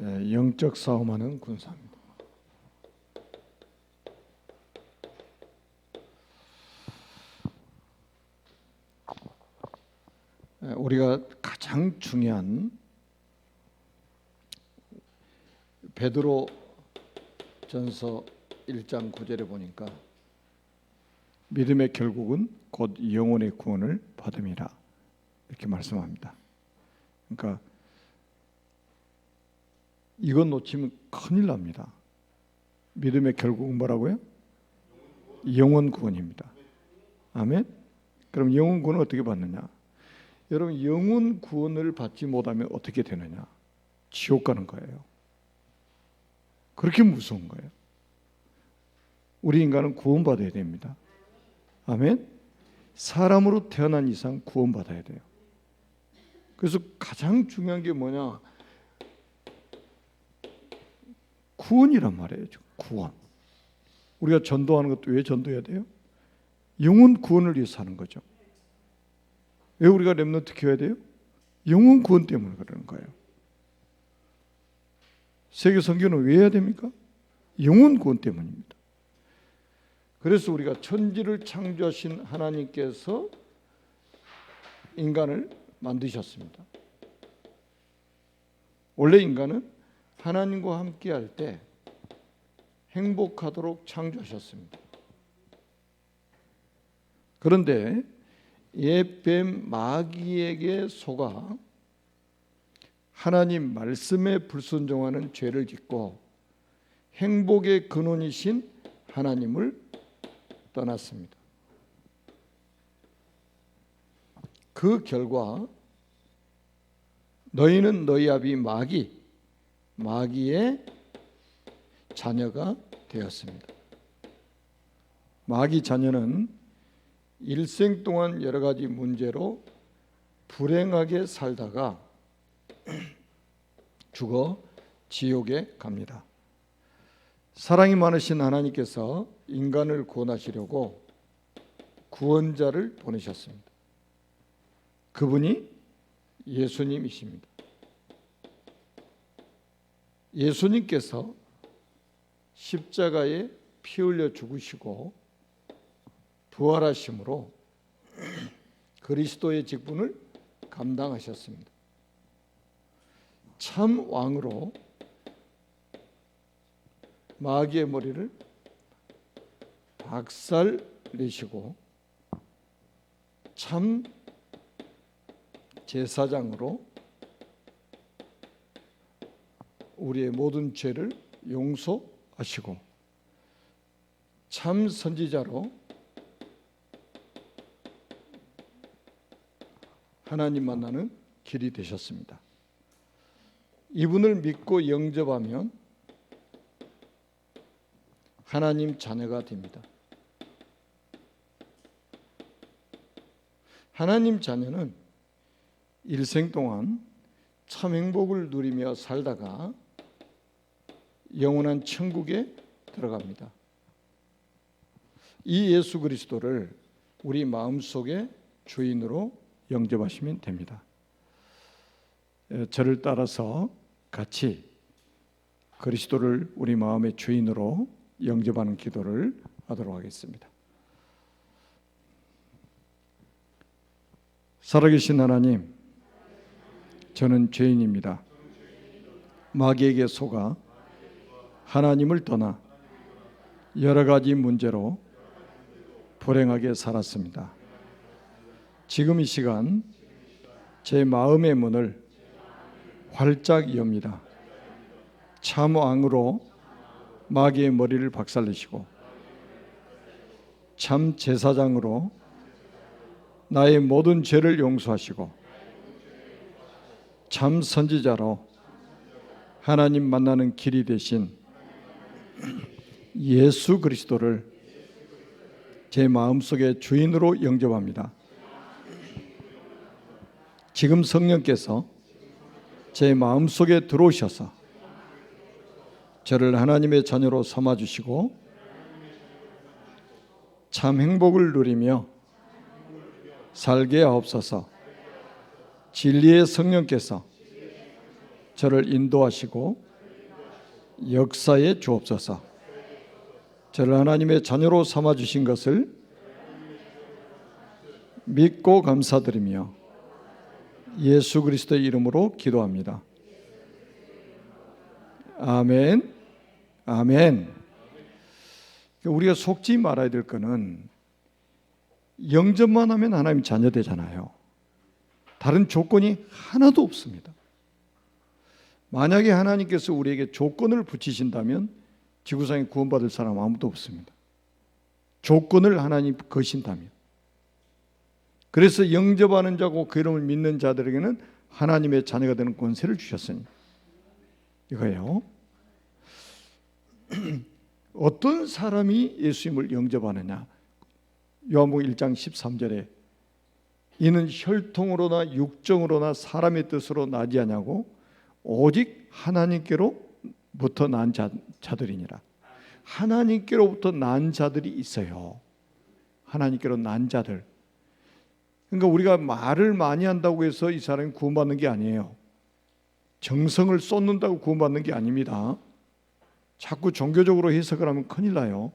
영적 싸움하는 군사입니다. 우리가 가장 중요한 베드로 전서 1장 9절에 보니까 믿음의 결국은 곧 영혼의 구원을 받음이라 이렇게 말씀합니다. 그러니까 이건 놓치면 큰일 납니다. 믿음의 결국은 뭐라고요? 영혼 구원입니다. 아멘. 그럼 영혼 구원을 어떻게 받느냐? 여러분, 영혼 구원을 받지 못하면 어떻게 되느냐? 지옥 가는 거예요. 그렇게 무서운 거예요. 우리 인간은 구원받아야 됩니다. 아멘. 사람으로 태어난 이상 구원받아야 돼요. 그래서 가장 중요한 게 뭐냐? 구원이란 말이에요. 구원. 우리가 전도하는 것도 왜 전도해야 돼요? 영혼 구원을 위해서 하는 거죠. 왜 우리가 렘넌트 키워야 돼요? 영혼 구원 때문에 그러는 거예요. 세계 선교는 왜 해야 됩니까? 영혼 구원 때문입니다. 그래서 우리가 천지를 창조하신 하나님께서 인간을 만드셨습니다. 원래 인간은 하나님과 함께 할 때 행복하도록 창조하셨습니다. 그런데 옛뱀 마귀에게 속아 하나님 말씀에 불순종하는 죄를 짓고 행복의 근원이신 하나님을 떠났습니다. 그 결과 너희는 너희 아비 마귀의 자녀가 되었습니다. 마귀 자녀는 일생 동안 여러 가지 문제로 불행하게 살다가 죽어 지옥에 갑니다. 사랑이 많으신 하나님께서 인간을 구원하시려고 구원자를 보내셨습니다. 그분이 예수님이십니다. 예수님께서 십자가에 피 흘려 죽으시고 부활하심으로 그리스도의 직분을 감당하셨습니다. 참 왕으로 마귀의 머리를 박살 내시고 참 제사장으로 우리의 모든 죄를 용서하시고 참 선지자로 하나님 만나는 길이 되셨습니다. 이분을 믿고 영접하면 하나님 자녀가 됩니다. 하나님 자녀는 일생 동안 참 행복을 누리며 살다가 영원한 천국에 들어갑니다. 이 예수 그리스도를 우리 마음속에 주인으로 영접하시면 됩니다. 저를 따라서 같이 그리스도를 우리 마음의 주인으로 영접하는 기도를 하도록 하겠습니다. 살아계신 하나님, 저는 죄인입니다. 마귀에게 속아 하나님을 떠나 여러 가지 문제로 불행하게 살았습니다. 지금 이 시간 제 마음의 문을 활짝 엽니다. 참 왕으로 마귀의 머리를 박살내시고 참 제사장으로 나의 모든 죄를 용서하시고 참 선지자로 하나님 만나는 길이 되신 예수 그리스도를 제 마음속의 주인으로 영접합니다. 지금 성령께서 제 마음속에 들어오셔서 저를 하나님의 자녀로 삼아주시고 참 행복을 누리며 살게 하옵소서. 진리의 성령께서 저를 인도하시고 역사에 주옵소서. 저를 하나님의 자녀로 삼아 주신 것을 믿고 감사드리며 예수 그리스도의 이름으로 기도합니다. 아멘. 아멘. 우리가 속지 말아야 될 거는 영접만 하면 하나님 자녀 되잖아요. 다른 조건이 하나도 없습니다. 만약에 하나님께서 우리에게 조건을 붙이신다면 지구상에 구원받을 사람 아무도 없습니다. 조건을 하나님 거신다면. 그래서 영접하는 자고 그 이름을 믿는 자들에게는 하나님의 자녀가 되는 권세를 주셨으니 이거예요. 어떤 사람이 예수님을 영접하느냐? 요한복음 1장 13절에 이는 혈통으로나 육정으로나 사람의 뜻으로 나지 아니하고 오직 하나님께로부터 난 자들이니라. 하나님께로부터 난 자들이 있어요. 하나님께로 난 자들. 그러니까 우리가 말을 많이 한다고 해서 이 사람이 구원받는 게 아니에요. 정성을 쏟는다고 구원받는 게 아닙니다. 자꾸 종교적으로 해석을 하면 큰일 나요.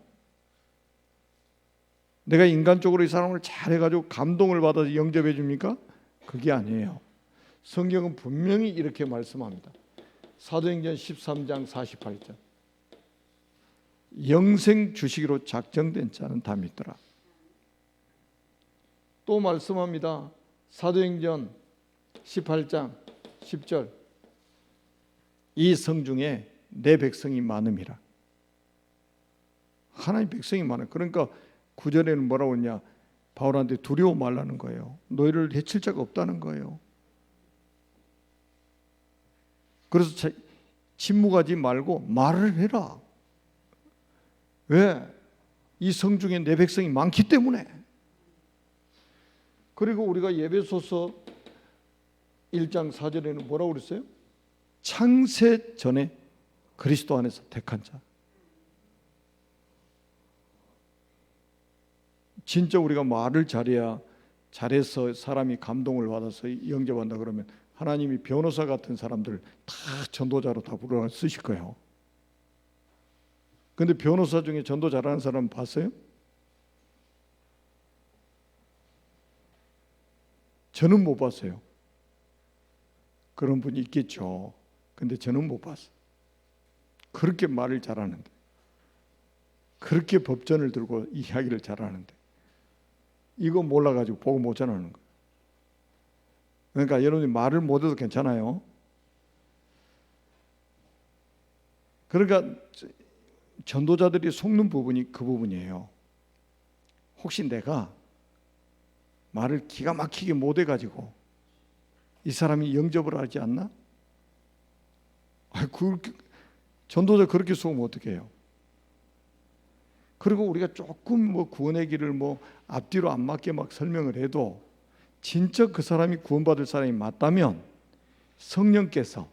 내가 인간적으로 이 사람을 잘해가지고 감동을 받아서 영접해 줍니까? 그게 아니에요. 성경은 분명히 이렇게 말씀합니다. 사도행전 13장 48절 영생 주시기로 작정된 자는 다 믿더라. 또 말씀합니다. 사도행전 18장 10절 이 성 중에 내 백성이 많음이라. 하나님 백성이 많아요. 그러니까 9절에는 뭐라고 했냐? 바울한테 두려워 말라는 거예요. 너희를 해칠 자가 없다는 거예요. 그래서 침묵하지 말고 말을 해라. 왜? 이 성 중에 내 백성이 많기 때문에. 그리고 우리가 에베소서 1장 4절에는 뭐라고 그랬어요? 창세 전에 그리스도 안에서 택한 자. 진짜 우리가 말을 잘해서 사람이 감동을 받아서 영접한다 그러면 하나님이 변호사 같은 사람들 다 전도자로 다 불러 쓰실 거예요. 근데 변호사 중에 전도 잘하는 사람 봤어요? 저는 못 봤어요. 그런 분이 있겠죠. 근데 저는 못 봤어요. 그렇게 말을 잘하는데, 그렇게 법전을 들고 이야기를 잘하는데 이거 몰라가지고 보고 못 전하는 거예요. 그러니까 여러분이 말을 못해도 괜찮아요. 그러니까 전도자들이 속는 부분이 그 부분이에요. 혹시 내가 말을 기가 막히게 못해가지고 이 사람이 영접을 하지 않나? 전도자 그렇게 속으면 어떻게 해요? 그리고 우리가 조금 구원의 길을 앞뒤로 안 맞게 막 설명을 해도 진짜 그 사람이 구원받을 사람이 맞다면 성령께서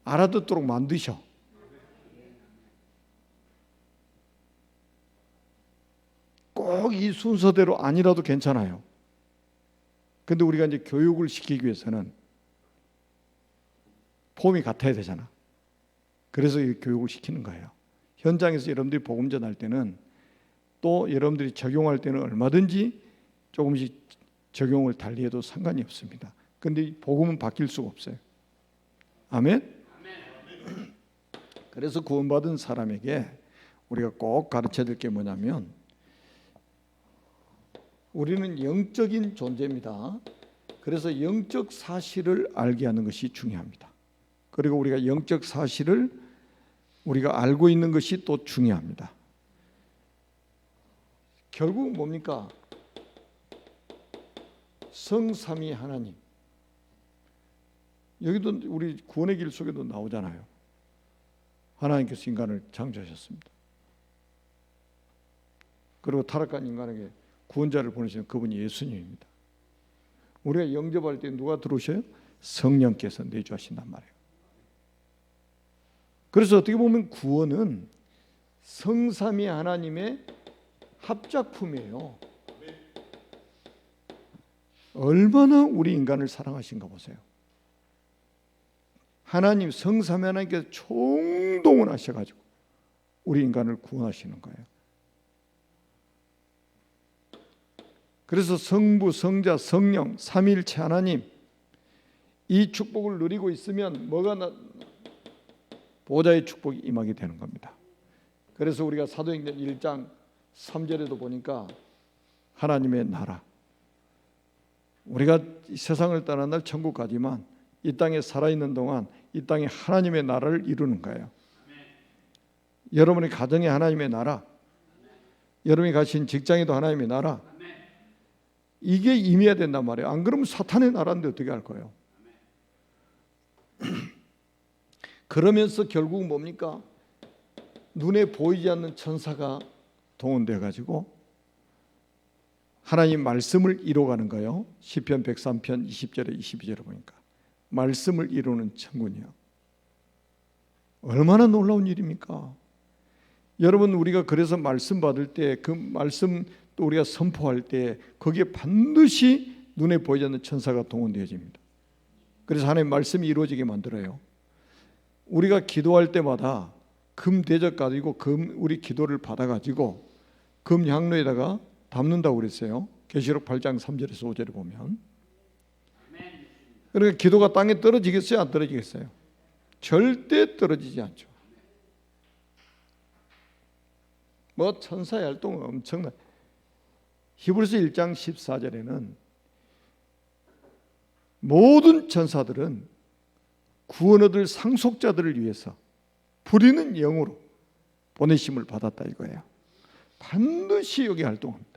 알아듣도록 만드셔. 꼭 이 순서대로 아니라도 괜찮아요. 근데 우리가 이제 교육을 시키기 위해서는 폼이 같아야 되잖아. 그래서 이 교육을 시키는 거예요. 현장에서 여러분들이 복음 전할 때는 또 여러분들이 적용할 때는 얼마든지 조금씩 적용을 달리해도 상관이 없습니다. 근데 복음은 바뀔 수가 없어요. 아멘? 그래서 구원받은 사람에게 우리가 꼭 가르쳐야 될 게 뭐냐면 우리는 영적인 존재입니다. 그래서 영적 사실을 알게 하는 것이 중요합니다. 그리고 우리가 영적 사실을 우리가 알고 있는 것이 또 중요합니다. 결국 뭡니까? 성삼위 하나님. 여기도 우리 구원의 길 속에도 나오잖아요. 하나님께서 인간을 창조하셨습니다. 그리고 타락한 인간에게 구원자를 보내시는 그분이 예수님입니다. 우리가 영접할 때 누가 들어오셔요? 성령께서 내주하신단 말이에요. 그래서 어떻게 보면 구원은 성삼위 하나님의 합작품이에요. 얼마나 우리 인간을 사랑하신가 보세요. 하나님 성삼위 하나님께서 총동원하셔가지고 우리 인간을 구원하시는 거예요. 그래서 성부, 성자, 성령, 삼위일체 하나님 이 축복을 누리고 있으면 보좌의 축복이 임하게 되는 겁니다. 그래서 우리가 사도행전 1장 3절에도 보니까 하나님의 나라, 우리가 세상을 떠난 날 천국 가지만 이 땅에 살아있는 동안 이 땅에 하나님의 나라를 이루는 거예요. 여러분의 가정이 하나님의 나라, 여러분이 가신 직장에도 하나님의 나라, 이게 임해야 된단 말이에요. 안 그러면 사탄의 나라인데 어떻게 할 거예요? 그러면서 결국 뭡니까? 눈에 보이지 않는 천사가 동원되어 가지고 하나님 말씀을 이루어가는 거예요. 시편 103편 20절에 22절에 보니까 말씀을 이루는 천군이요. 얼마나 놀라운 일입니까? 여러분, 우리가 그래서 말씀 받을 때 그 말씀 또 우리가 선포할 때 거기에 반드시 눈에 보이지 않는 천사가 동원되어집니다. 그래서 하나님 말씀이 이루어지게 만들어요. 우리가 기도할 때마다 금 대접 가지고 우리 기도를 받아가지고 금 향로에다가 담는다고 그랬어요. 계시록 8장 3절에서 5절에 보면. 그러니까 기도가 땅에 떨어지겠어요? 안 떨어지겠어요? 절대 떨어지지 않죠. 뭐 천사의 활동은 엄청나. 히브리서 1장 14절에는 모든 천사들은 구원 얻을 상속자들을 위해서 부리는 영으로 보내심을 받았다 이거예요. 반드시 여기 활동합니다.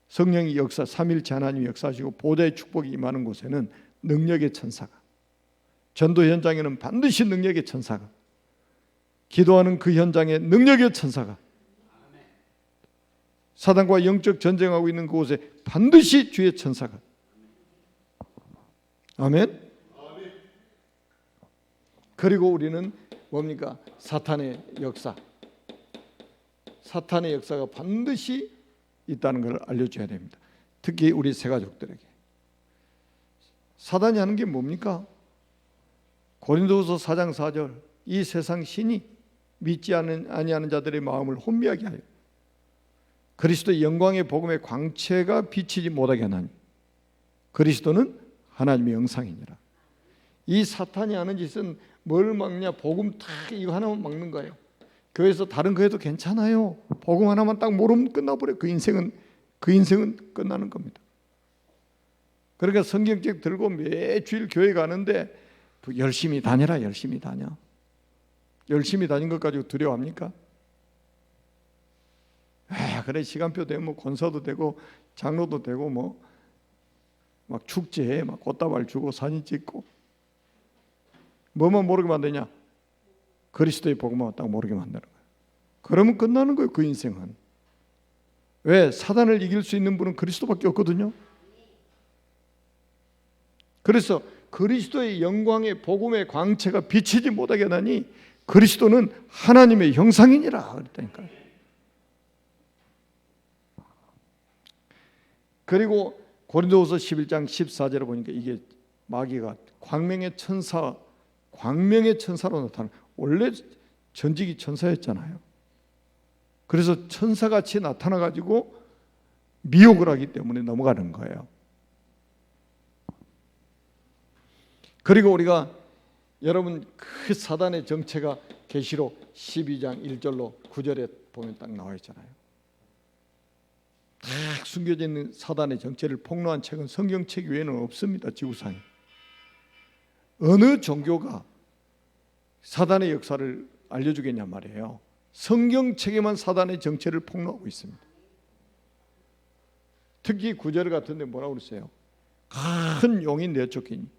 성령이 역사, 삼위일체 하나님이 역사하시고 보좌의 축복이 임하는 곳에는 능력의 천사가, 전도 현장에는 반드시 능력의 천사가, 기도하는 그 현장에 능력의 천사가, 사단과 영적 전쟁하고 있는 그곳에 반드시 주의 천사가. 아멘. 그리고 우리는 뭡니까? 사탄의 역사, 사탄의 역사가 반드시 있다는 걸 알려줘야 됩니다. 특히 우리 새가족들에게. 사단이 하는 게 뭡니까? 고린도후서 4장 4절, 이 세상 신이 믿지 아니하는 자들의 마음을 혼미하게 하여 그리스도의 영광의 복음의 광채가 비치지 못하게 하나니 그리스도는 하나님의 영상이니라. 이 사탄이 하는 짓은 뭘 막냐? 복음 딱 이거 하나만 막는 거예요. 교회에서 다른 거 해도 괜찮아요. 복음 하나만 딱 모르면 끝나버려요. 그 인생은 끝나는 겁니다. 그러니까 성경책 들고 매주일 교회 가는데 열심히 다녀라, 열심히 다녀. 열심히 다닌 것 가지고 두려워합니까? 그래 시간표 되면 뭐 권사도 되고 장로도 되고 뭐 막 축제에 막 꽃다발 주고 사진 찍고 뭐만 모르게 만드냐? 그리스도의 복음만 딱 모르게 만드는 거예요. 그러면 끝나는 거예요. 그 인생은. 왜? 사단을 이길 수 있는 분은 그리스도밖에 없거든요. 그래서 그리스도의 영광의 복음의 광채가 비치지 못하게 하나니 그리스도는 하나님의 형상이니라 그랬다니까요. 그리고 고린도후서 11장 14절에 보니까 이게 마귀가 광명의 천사로 나타나. 원래 전직이 천사였잖아요. 그래서 천사같이 나타나가지고 미혹을 하기 때문에 넘어가는 거예요. 그리고 우리가 여러분 그 사단의 정체가 계시록 12장 1절로 9절에 보면 딱 나와 있잖아요. 딱 숨겨져 있는 사단의 정체를 폭로한 책은 성경책 외에는 없습니다. 지구상에. 어느 종교가 사단의 역사를 알려주겠냐 말이에요. 성경책에만 사단의 정체를 폭로하고 있습니다. 특히 9절 같은데 뭐라고 그랬어요? 큰 용이 내쫓긴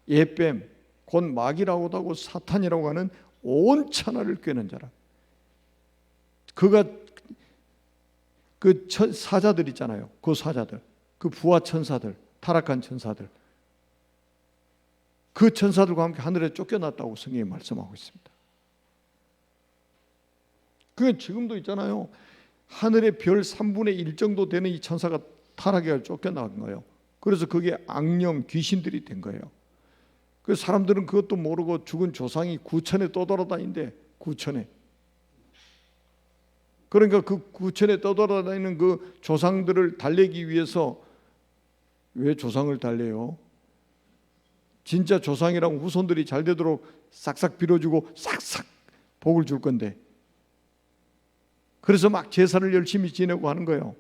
예뱀 곧 마귀라고도 하고 사탄이라고 하는 온 천하를 꿰는 자라. 그가 그 사자들 있잖아요. 그 사자들, 그 부하 천사들, 타락한 천사들, 그 천사들과 함께 하늘에 쫓겨났다고 성경이 말씀하고 있습니다. 그게 지금도 있잖아요. 하늘의 별 3분의 1 정도 되는 이 천사가 타락해서 쫓겨나간 거예요. 그래서 그게 악령, 귀신들이 된 거예요. 그 사람들은 그것도 모르고 죽은 조상이 구천에 떠돌아다닌대. 구천에. 그러니까 그 구천에 떠돌아다니는 그 조상들을 달래기 위해서, 왜 조상을 달래요? 진짜 조상이랑 후손들이 잘 되도록 싹싹 빌어주고 싹싹 복을 줄 건데, 그래서 막 제사를 열심히 지내고 하는 거예요.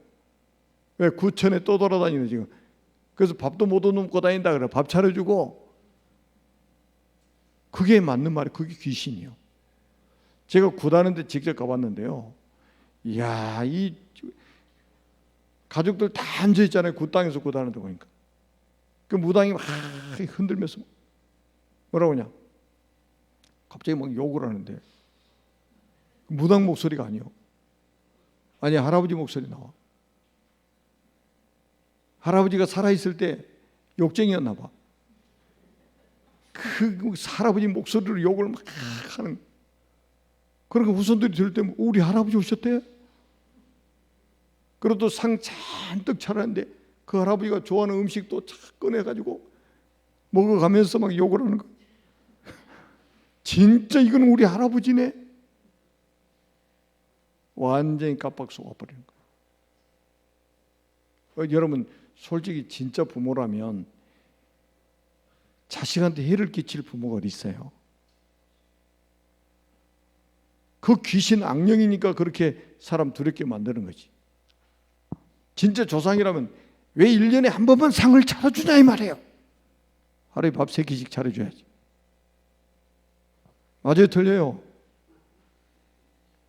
왜? 구천에 떠돌아다니는 지금. 그래서 밥도 못 얻고 다닌다 그래. 밥 차려주고. 그게 맞는 말이에요. 그게 귀신이요. 제가 굿하는 데 직접 가봤는데요. 이야, 이 가족들 다 앉아 있잖아요. 굿당에서 굿하는 데 보니까. 그 무당이 막 흔들면서 뭐라고 하냐? 갑자기 막 욕을 하는데, 무당 목소리가 아니요. 아니, 할아버지 목소리 나와. 할아버지가 살아있을 때 욕쟁이였나 봐. 그 할아버지 목소리로 욕을 막 하는. 그러니까 후손들이 들을 때 우리 할아버지 오셨대? 그래도 상 잔뜩 차렸는데 그 할아버지가 좋아하는 음식도 착 꺼내가지고 먹어가면서 막 욕을 하는 거. 진짜 이건 우리 할아버지네? 완전히 깜빡 속아버리는 거예요. 여러분, 솔직히 진짜 부모라면 자식한테 해를 끼칠 부모가 어디 있어요? 그 귀신 악령이니까 그렇게 사람 두렵게 만드는 거지. 진짜 조상이라면 왜 1년에 한 번만 상을 차려주냐 이 말이에요. 하루에 밥 3끼씩 차려줘야지. 맞아요, 틀려요?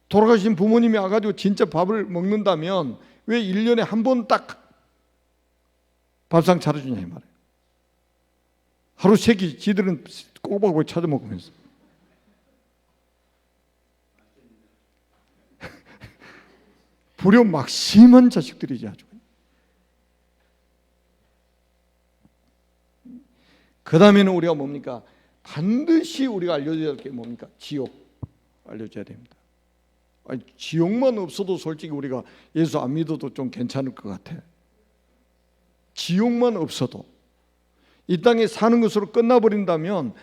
돌아가신 부모님이 와가지고 진짜 밥을 먹는다면 왜 1년에 한 번 딱 밥상 차려주냐 이 말이에요. 하루 3끼 지들은 꼬박꼬박 찾아 먹으면서. 불효 막심한 자식들이지 아주. 그 다음에는 우리가 뭡니까? 반드시 우리가 알려줘야 할 게 뭡니까? 지옥 알려줘야 됩니다. 아니, 지옥만 없어도 솔직히 우리가 예수 안 믿어도 좀 괜찮을 것 같아. 지옥만 없어도, 이 땅에 사는 것으로 끝나버린다면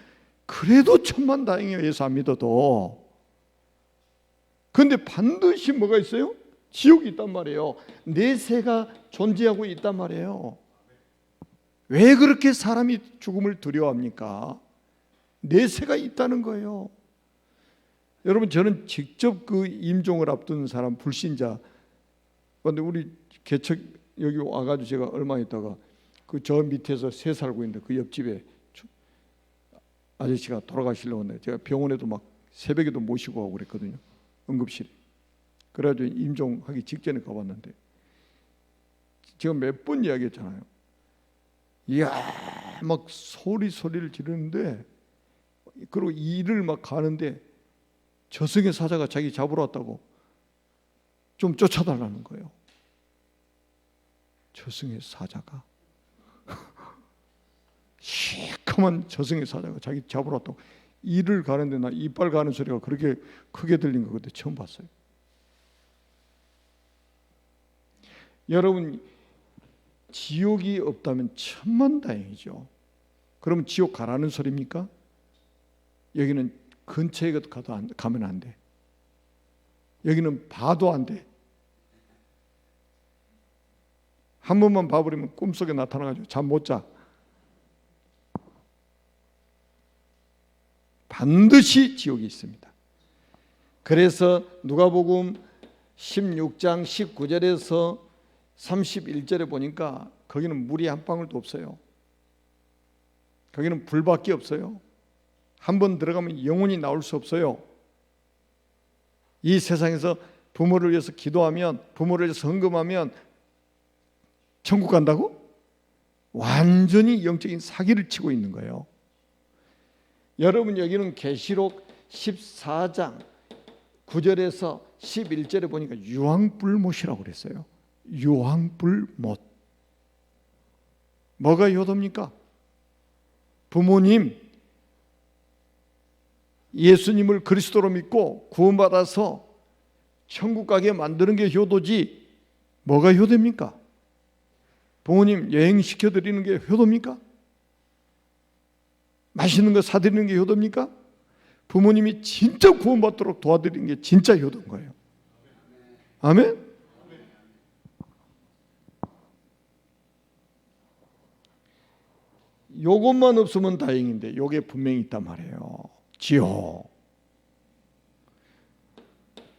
그래도 천만다행이에요. 예수 안 믿어도. 그런데 반드시 뭐가 있어요? 지옥이 있단 말이에요. 내세가 존재하고 있단 말이에요. 왜 그렇게 사람이 죽음을 두려워합니까? 내세가 있다는 거예요. 여러분, 저는 직접 그 임종을 앞둔 사람, 불신자, 그런데 우리 개척 여기 와가지고 제가 얼마 있다가 그 저 밑에서 새 살고 있는데 그 옆집에 아저씨가 돌아가시려고 했는데 제가 병원에도 막 새벽에도 모시고 가고 그랬거든요. 응급실에. 그래가지고 임종하기 직전에 가봤는데 제가 몇 번 이야기했잖아요. 이야, 막 소리를 지르는데, 그리고 일을 막 가는데 저승의 사자가 자기 잡으러 왔다고 좀 쫓아달라는 거예요. 저승의 사자가, 시커먼 저승의 사자가 자기 잡으러 왔다고. 일을 가는데 나 이빨 가는 소리가 그렇게 크게 들린 거 그때 처음 봤어요. 여러분, 지옥이 없다면 천만다행이죠. 그러면 지옥 가라는 소리입니까? 여기는 근처에 가면 안 돼. 여기는 봐도 안 돼. 한 번만 봐버리면 꿈속에 나타나가지고 잠 못 자. 반드시 지옥이 있습니다. 그래서 누가복음 16장 19절에서 31절에 보니까 거기는 물이 한 방울도 없어요. 거기는 불밖에 없어요. 한 번 들어가면 영원히 나올 수 없어요. 이 세상에서 부모를 위해서 기도하면, 부모를 위해서 헌금하면 천국 간다고? 완전히 영적인 사기를 치고 있는 거예요. 여러분, 여기는 계시록 14장 9절에서 11절에 보니까 유황불못이라고 그랬어요. 유황불못. 뭐가 효도입니까? 부모님 예수님을 그리스도로 믿고 구원받아서 천국 가게 만드는 게 효도지 뭐가 효도입니까? 부모님 여행시켜드리는 게 효도입니까? 맛있는 거 사드리는 게 효도입니까? 부모님이 진짜 구원받도록 도와드리는 게 진짜 효도인 거예요. 아멘? 요것만 없으면 다행인데 요게 분명히 있단 말이에요. 지옥.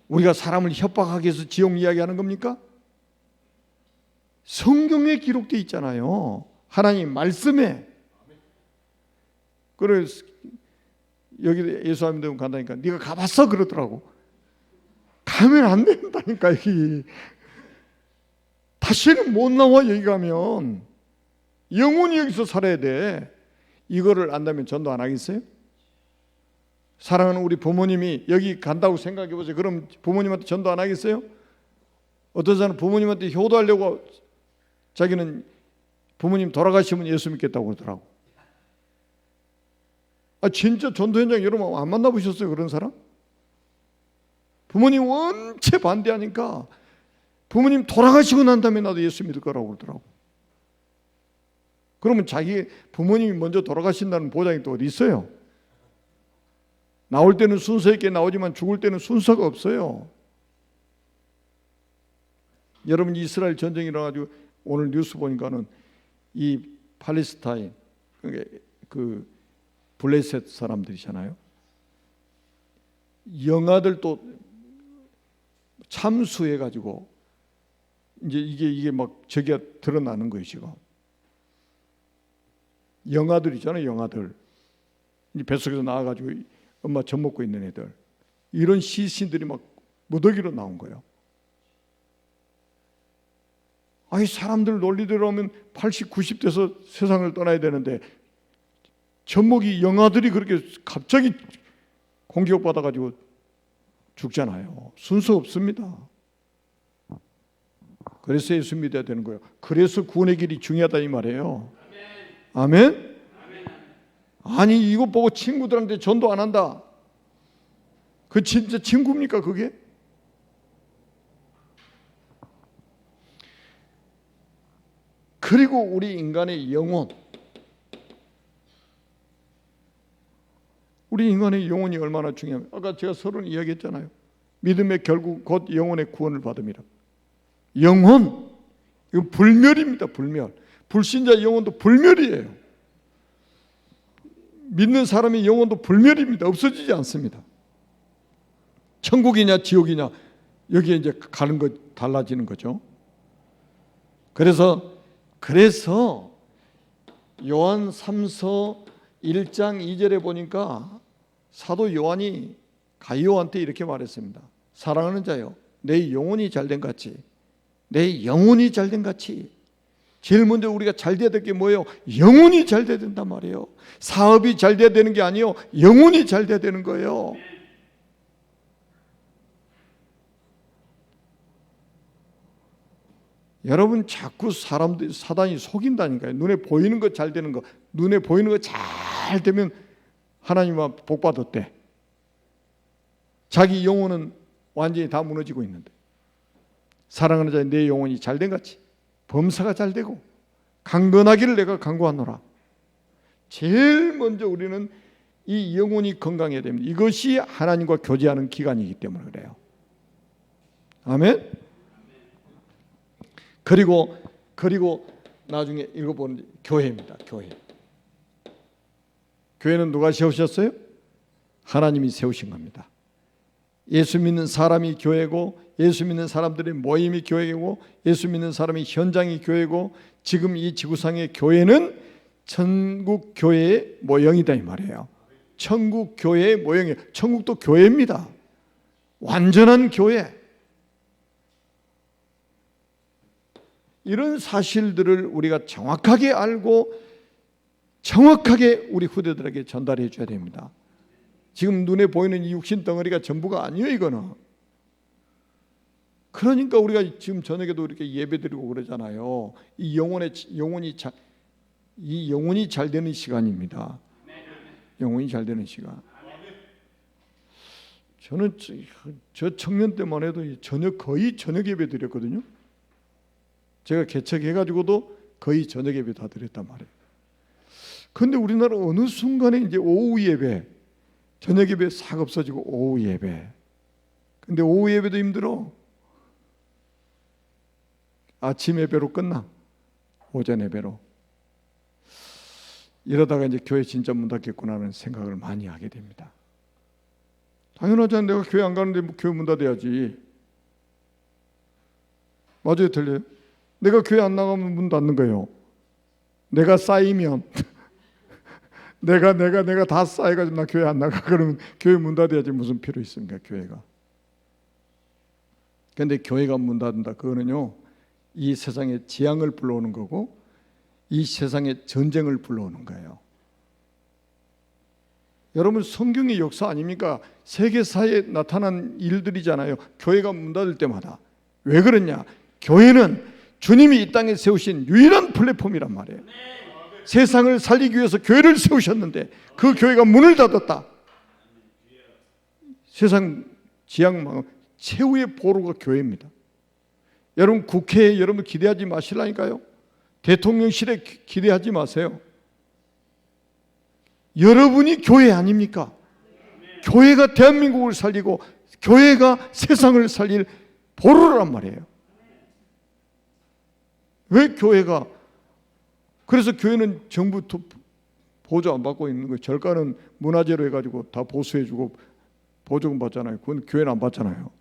우리가 사람을 협박하기 위해서 지옥 이야기하는 겁니까? 성경에 기록되어 있잖아요. 하나님 말씀에. 그래서 여기 예수님 되면 간다니까 네가 가봤어 그러더라고. 가면 안 된다니까. 여기 다시는 못 나와. 여기 가면 영원히 여기서 살아야 돼. 이거를 안다면 전도 안 하겠어요? 사랑하는 우리 부모님이 여기 간다고 생각해 보세요. 그럼 부모님한테 전도 안 하겠어요? 어떤 사람은 부모님한테 효도하려고 자기는 부모님 돌아가시면 예수 믿겠다고 그러더라고. 진짜 전도 현장 여러분 안 만나보셨어요? 그런 사람? 부모님 원체 반대하니까 부모님 돌아가시고 난 다음에 나도 예수 믿을 거라고 그러더라고. 그러면 자기 부모님이 먼저 돌아가신다는 보장이 또 어디 있어요? 나올 때는 순서 있게 나오지만 죽을 때는 순서가 없어요. 여러분 이스라엘 전쟁이 일어나가지고 오늘 뉴스 보니까는 이 팔레스타인 그 블레셋 사람들이잖아요. 영아들 또 참수해가지고 이제 이게 막 저기가 드러나는 거예요 지금. 영아들 있잖아요, 영아들. 이제 뱃속에서 나와가지고 엄마 젖 먹고 있는 애들. 이런 시신들이 막 무더기로 나온 거예요. 아니 사람들 논리대로 하면 80, 90대서 세상을 떠나야 되는데 젖먹이 영아들이 그렇게 갑자기 공격받아가지고 죽잖아요. 순서 없습니다. 그래서 예수 믿어야 되는 거예요. 그래서 구원의 길이 중요하다 이 말이에요. 아멘? 아니 이거 보고 친구들한테 전도 안 한다. 그 진짜 친구입니까 그게? 그리고 우리 인간의 영혼, 우리 인간의 영혼이 얼마나 중요하면 아까 제가 서론 이야기했잖아요. 믿음의 결국 곧 영혼의 구원을 받음이라. 영혼, 이거 불멸입니다. 불멸. 불신자 영혼도 불멸이에요. 믿는 사람의 영혼도 불멸입니다. 없어지지 않습니다. 천국이냐 지옥이냐 여기에 이제 가는 거 달라지는 거죠. 그래서 요한 3서 1장 2절에 보니까 사도 요한이 가이오한테 이렇게 말했습니다. 사랑하는 자여, 내 영혼이 잘된 같이, 내 영혼이 잘된 같이. 제일 먼저 우리가 잘 돼야 될 게 뭐예요? 영혼이 잘 돼야 된단 말이에요. 사업이 잘 돼야 되는 게 아니에요. 영혼이 잘 돼야 되는 거예요. 여러분 자꾸 사단이 속인다니까요. 눈에 보이는 거 잘 되는 거, 눈에 보이는 거 잘 되면 하나님은 복 받았대. 자기 영혼은 완전히 다 무너지고 있는데. 사랑하는 자의 내 영혼이 잘된 같이 범사가 잘 되고 강건하기를 내가 간구하노라. 제일 먼저 우리는 이 영혼이 건강해야 됩니다. 이것이 하나님과 교제하는 기간이기 때문에 그래요. 아멘. 그리고 나중에 읽어보는 교회입니다. 교회는 누가 세우셨어요? 하나님이 세우신 겁니다. 예수 믿는 사람이 교회고, 예수 믿는 사람들의 모임이 교회고, 예수 믿는 사람의 현장이 교회고, 지금 이 지구상의 교회는 천국 교회의 모형이다 이 말이에요. 천국 교회의 모형이에요. 천국도 교회입니다. 완전한 교회. 이런 사실들을 우리가 정확하게 알고 정확하게 우리 후대들에게 전달해 줘야 됩니다. 지금 눈에 보이는 이 육신 덩어리가 전부가 아니에요. 이거는. 그러니까 우리가 지금 저녁에도 이렇게 예배드리고 그러잖아요. 이 영혼이 잘 되는 시간입니다. 영혼이 잘 되는 시간. 저는 저 청년 때만 해도 거의 저녁 예배 드렸거든요. 제가 개척해가지고도 거의 저녁 예배 다 드렸단 말이에요. 그런데 우리나라 어느 순간에 이제 오후 예배, 저녁 예배 싹 없어지고 오후 예배. 근데 오후 예배도 힘들어. 아침 예배로 끝나. 오전 예배로. 이러다가 이제 교회 진짜 문 닫겠구나 하는 생각을 많이 하게 됩니다. 당연하잖아. 내가 교회 안 가는데 뭐 교회 문 닫아야지. 맞아요, 틀려요? 내가 교회 안 나가면 문 닫는 거예요. 내가 쌓이면 내가 다 쌓여가지고 나 교회 안 나가 그러면 교회 문 닫아야지. 무슨 필요 있습니까, 교회가? 그런데 교회가 문 닫는다, 그거는요, 이 세상의 재앙을 불러오는 거고 이 세상의 전쟁을 불러오는 거예요. 여러분, 성경의 역사 아닙니까? 세계사에 나타난 일들이잖아요. 교회가 문 닫을 때마다. 왜 그러냐? 교회는 주님이 이 땅에 세우신 유일한 플랫폼이란 말이에요. 세상을 살리기 위해서 교회를 세우셨는데 그 교회가 문을 닫았다. 세상 지향망 최후의 보루가 교회입니다. 여러분, 국회에 여러분 기대하지 마시라니까요. 대통령실에 기대하지 마세요. 여러분이 교회 아닙니까? 교회가 대한민국을 살리고 교회가 세상을 살릴 보루란 말이에요. 왜 교회가, 그래서 교회는 정부 보조 안 받고 있는 거예요. 절가는 문화재로 해가지고 다 보수해주고 보조금 받잖아요. 그건 교회는 안 받잖아요.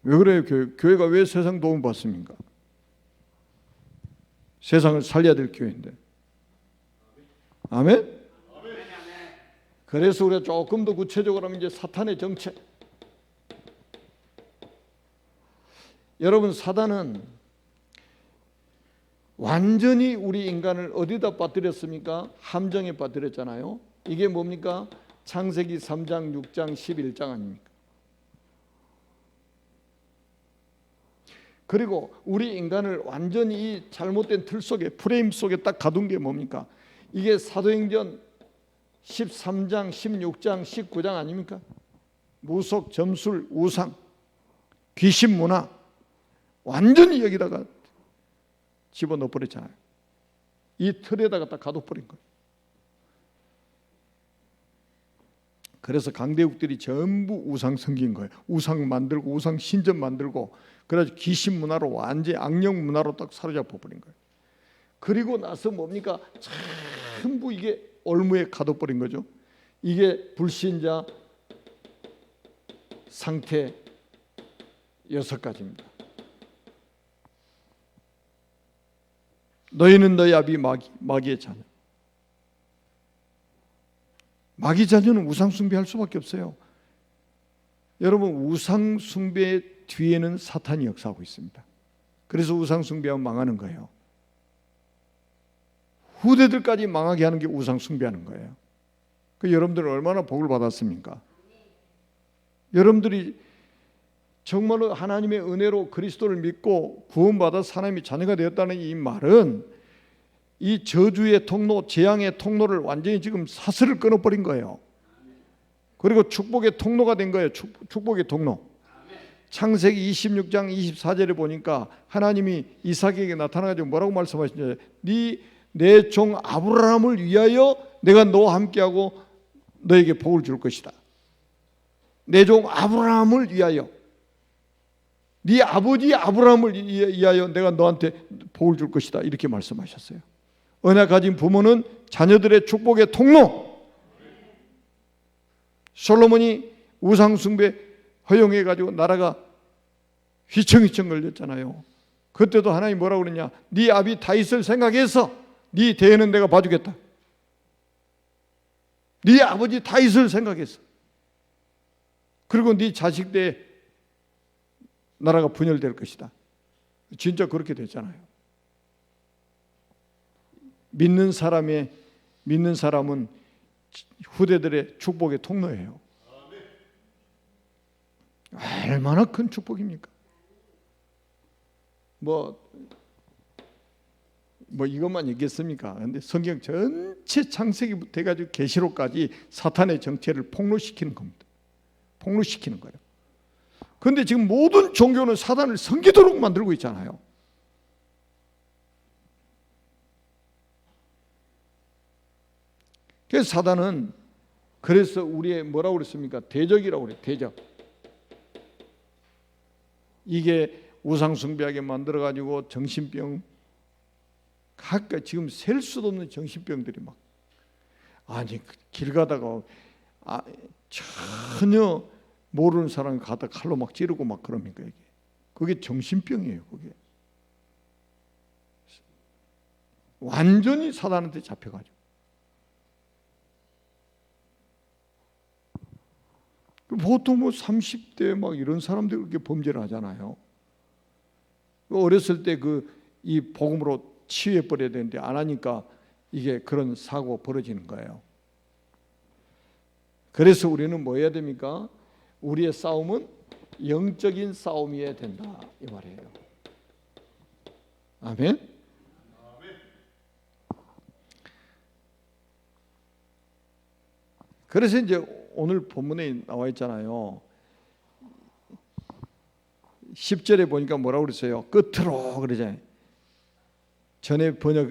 왜 그래요? 교회가 왜 세상 도움 받습니까? 세상을 살려야 될 교회인데. 아멘? 그래서 우리가 조금 더 구체적으로 하면 이제 사탄의 정체. 여러분, 사단은 완전히 우리 인간을 어디다 빠뜨렸습니까? 함정에 빠뜨렸잖아요. 이게 뭡니까? 창세기 3장, 6장, 11장 아닙니까? 그리고 우리 인간을 완전히 이 잘못된 틀 속에, 프레임 속에 딱 가둔 게 뭡니까? 이게 사도행전 13장, 16장, 19장 아닙니까? 무속, 점술, 우상, 귀신 문화 완전히 여기다가 집어넣어 버렸잖아요. 이 틀에다가 딱 가둬버린 거예요. 그래서 강대국들이 전부 우상 섬긴 거예요. 우상 만들고 우상 신전 만들고, 그래서 귀신 문화로 완전히 악령 문화로 딱 사로잡아 버린 거예요. 그리고 나서 뭡니까? 전부 이게 올무에 가둬버린 거죠. 이게 불신자 상태 6가지입니다. 너희는 너희 아비 마귀의 자녀. 마귀 자녀는 우상 숭배할 수밖에 없어요. 여러분, 우상 숭배 뒤에는 사탄이 역사하고 있습니다. 그래서 우상 숭배하면 망하는 거예요. 후대들까지 망하게 하는 게 우상 숭배하는 거예요. 그 여러분들은 얼마나 복을 받았습니까? 여러분들이 정말로 하나님의 은혜로 그리스도를 믿고 구원받아 하나님의 자녀가 되었다는 이 말은 이 저주의 통로, 재앙의 통로를 완전히 지금 사슬을 끊어버린 거예요. 그리고 축복의 통로가 된 거예요. 축복의 통로. 창세기 26장 24절에 보니까 하나님이 이삭에게 나타나가지고 뭐라고 말씀하시냐면, 내 종 아브라함을 위하여 내가 너와 함께하고 너에게 복을 줄 것이다. 내 종 아브라함을 위하여, 네 아버지 아브라함을 위하여 내가 너한테 복을 줄 것이다. 이렇게 말씀하셨어요. 은혜 가진 부모는 자녀들의 축복의 통로. 솔로몬이 우상 숭배 허용해가지고 나라가 휘청휘청 걸렸잖아요. 그때도 하나님 뭐라고 그러냐? 네 아비 다윗을 생각해서 네 대에는 내가 봐주겠다. 네 아버지 다윗을 생각해서. 그리고 네 자식 때 나라가 분열될 것이다. 진짜 그렇게 됐잖아요. 믿는 사람은 후대들의 축복의 통로예요. 얼마나 큰 축복입니까? 뭐 이것만 얘기했습니까? 그런데 성경 전체 창세기부터 해가지고 계시록까지 사탄의 정체를 폭로시키는 겁니다. 폭로시키는 거예요. 그런데 지금 모든 종교는 사단을 섬기도록 만들고 있잖아요. 그래서 사단은 그래서 우리의 뭐라고 그랬습니까? 대적이라고 그래요. 대적. 이게 우상숭배하게 만들어가지고 정신병, 가까이 지금 셀 수도 없는 정신병들이 막, 아니 길 가다가 전혀 모르는 사람이 가다 칼로 막 찌르고 막 그럽니까? 이게 그게 정신병이에요. 그게 완전히 사단한테 잡혀가지고. 보통 뭐 30대 막 이런 사람들이 그렇게 범죄를 하잖아요. 어렸을 때 이 복음으로 치유해 버려야 되는데 안 하니까 이게 그런 사고 벌어지는 거예요. 그래서 우리는 뭐 해야 됩니까? 우리의 싸움은 영적인 싸움이어야 된다 이 말이에요. 아멘. 그래서 이제 오늘 본문에 나와 있잖아요. 10절에 보니까 뭐라고 그랬어요? 끝으로 그러잖아요. 전에 번역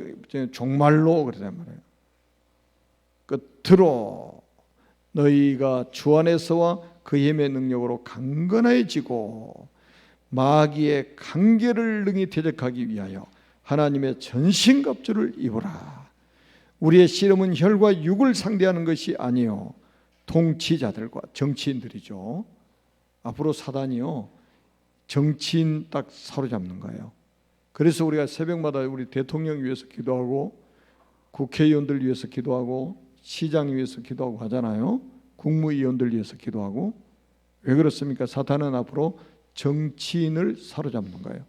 종말로 그러단 말이에요. 끝으로 너희가 주 안에서와 그 힘의 능력으로 강건해지고 마귀의 간계를 능히 대적하기 위하여 하나님의 전신갑주를 입으라. 우리의 씨름은 혈과 육을 상대하는 것이 아니요 통치자들과 정치인들이죠. 앞으로 사단이요 정치인 딱 사로잡는 거예요. 그래서 우리가 새벽마다 우리 대통령 위해서 기도하고 국회의원들 위해서 기도하고 시장 위해서 기도하고 하잖아요. 국무위원들 위해서 기도하고. 왜 그렇습니까? 사탄은 앞으로 정치인을 사로잡는 거예요.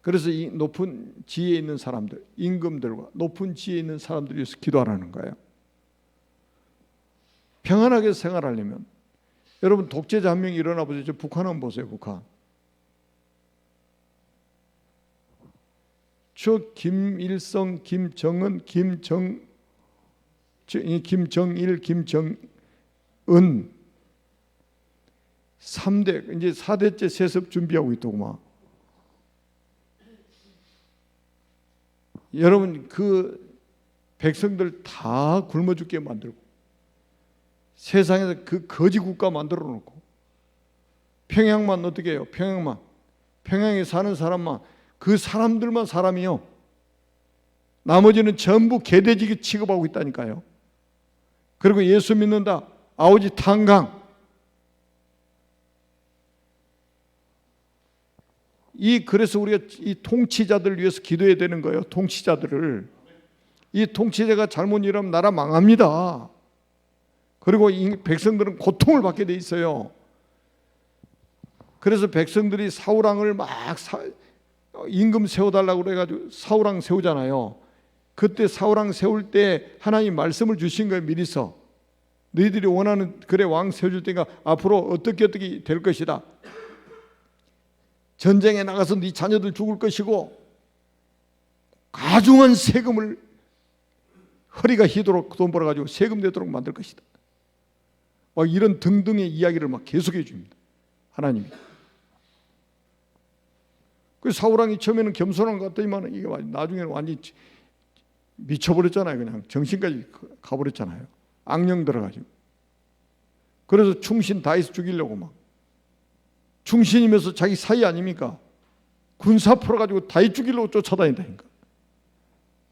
그래서 이 높은 지위에 있는 사람들, 임금들과 높은 지위에 있는 사람들 위해서 기도하라는 거예요. 평안하게 생활하려면 여러분 독재자 한 명이 일어나 보세요. 북한 한번 보세요. 북한. 저 김일성, 김정은, 김정일, 김정은 3대 이제 4대째 세습 준비하고 있더구만. 여러분 그 백성들 다 굶어 죽게 만들고 세상에서 그 거지 국가 만들어 놓고 평양만 어떻게 해요? 평양에 사는 사람만 그 사람들만 사람이요. 나머지는 전부 개돼지 취급하고 있다니까요. 그리고 예수 믿는다. 아오지 탄강. 그래서 우리가 이 통치자들을 위해서 기도해야 되는 거예요. 통치자들을. 이 통치자가 잘못 일하면 나라 망합니다. 그리고 이 백성들은 고통을 받게 돼 있어요. 그래서 백성들이 사울왕을 막 임금 세워달라고 그래가지고 사울왕 세우잖아요. 그때 사울왕 세울 때 하나님 말씀을 주신 거예요. 미리서 너희들이 원하는 그래 왕 세워줄 테니까 앞으로 어떻게 될 것이다. 전쟁에 나가서 네 자녀들 죽을 것이고 가중한 세금을 허리가 휘도록 돈 벌어가지고 세금 내도록 만들 것이다. 막 이런 등등의 이야기를 막 계속해 줍니다. 하나님이. 그 사울왕이 처음에는 겸손한 것 같더니만 이게 나중에는 완전히 미쳐버렸잖아요. 그냥 정신까지 가버렸잖아요. 악령 들어가지고. 그래서 충신 다윗 죽이려고 막 충신이면서 자기 사이 아닙니까? 군사 풀어가지고 다윗 죽이려고 쫓아다닌다니까.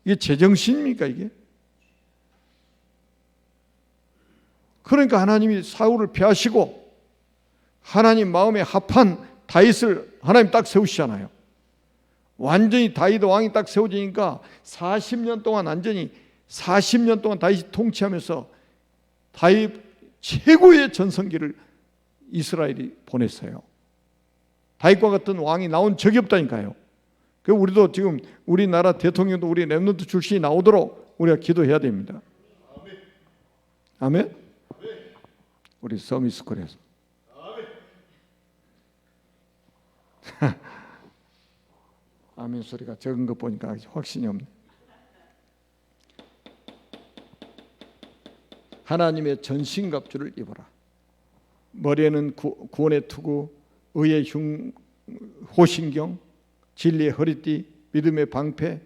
이게 제정신입니까 이게? 그러니까 하나님이 사울을 피하시고 하나님 마음에 합한 다윗을 하나님 딱 세우시잖아요. 완전히 다윗 왕이 딱 세워지니까 40년 동안 완전히 40년 동안 다윗이 통치하면서 다윗 최고의 전성기를 이스라엘이 보냈어요. 다윗과 같은 왕이 나온 적이 없다니까요. 그 우리도 지금 우리나라 대통령도 우리 렘넌트 출신이 나오도록 우리가 기도해야 됩니다. 아멘. 우리 서미스쿨에서 아멘 소리가 적은 것 보니까 확신이 없네. 하나님의 전신갑주를 입어라. 머리에는 구원의 투구, 의의 호신경, 진리의 허리띠, 믿음의 방패,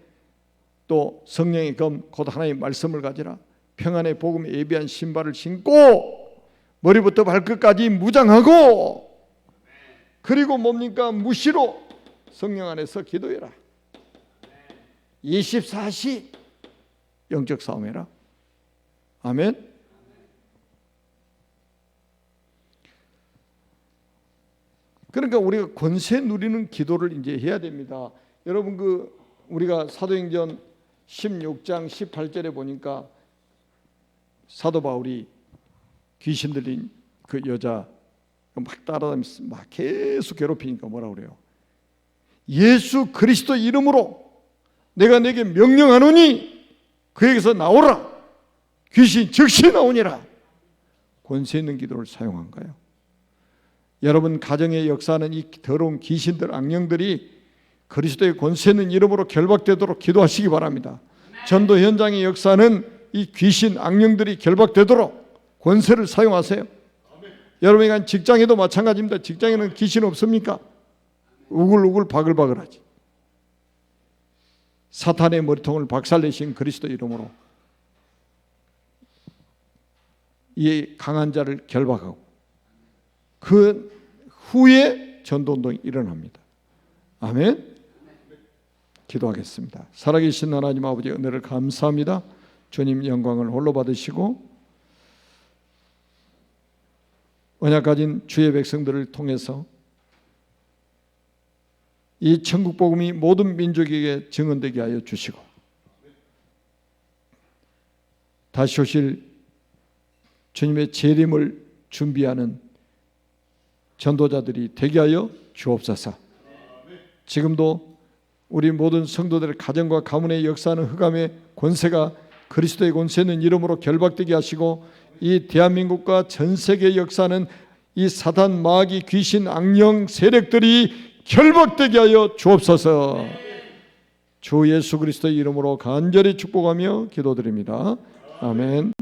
또 성령의 검 곧 하나님의 말씀을 가지라. 평안의 복음에 예비한 신발을 신고 머리부터 발끝까지 무장하고, 그리고 뭡니까? 무시로 성령 안에서 기도해라. 24시 영적 싸움해라. 아멘. 그러니까 우리가 권세 누리는 기도를 이제 해야 됩니다. 여러분, 우리가 사도행전 16장 18절에 보니까 사도 바울이 귀신 들린 그 여자 막 따라다니면서 막 계속 괴롭히니까 뭐라 그래요? 예수 그리스도 이름으로 내가 내게 명령하노니 그에게서 나오라. 귀신 즉시 나오니라. 권세 있는 기도를 사용한 거예요. 여러분 가정의 역사는 이 더러운 귀신들, 악령들이 그리스도의 권세 있는 이름으로 결박되도록 기도하시기 바랍니다. 전도 현장의 역사는 이 귀신, 악령들이 결박되도록 권세를 사용하세요. 여러분이 직장에도 마찬가지입니다. 직장에는 귀신 없습니까? 우글우글 바글바글하지. 사탄의 머리통을 박살내신 그리스도 이름으로 이 강한 자를 결박하고 그 후에 전도운동이 일어납니다. 아멘. 기도하겠습니다. 살아계신 하나님 아버지, 은혜를 감사합니다. 주님 영광을 홀로 받으시고 언약 가진 주의 백성들을 통해서 이 천국 복음이 모든 민족에게 증언되게 하여 주시고 다시 오실 주님의 재림을 준비하는 전도자들이 되게 하여 주옵소서. 지금도 우리 모든 성도들의 가정과 가문의 역사하는 흑암의 권세가 그리스도의 권세는 이름으로 결박되게 하시고 이 대한민국과 전 세계 역사는 이 사단, 마귀, 귀신, 악령 세력들이 결박되게 하여 주옵소서. 주 예수 그리스도의 이름으로 간절히 축복하며 기도드립니다. 아멘.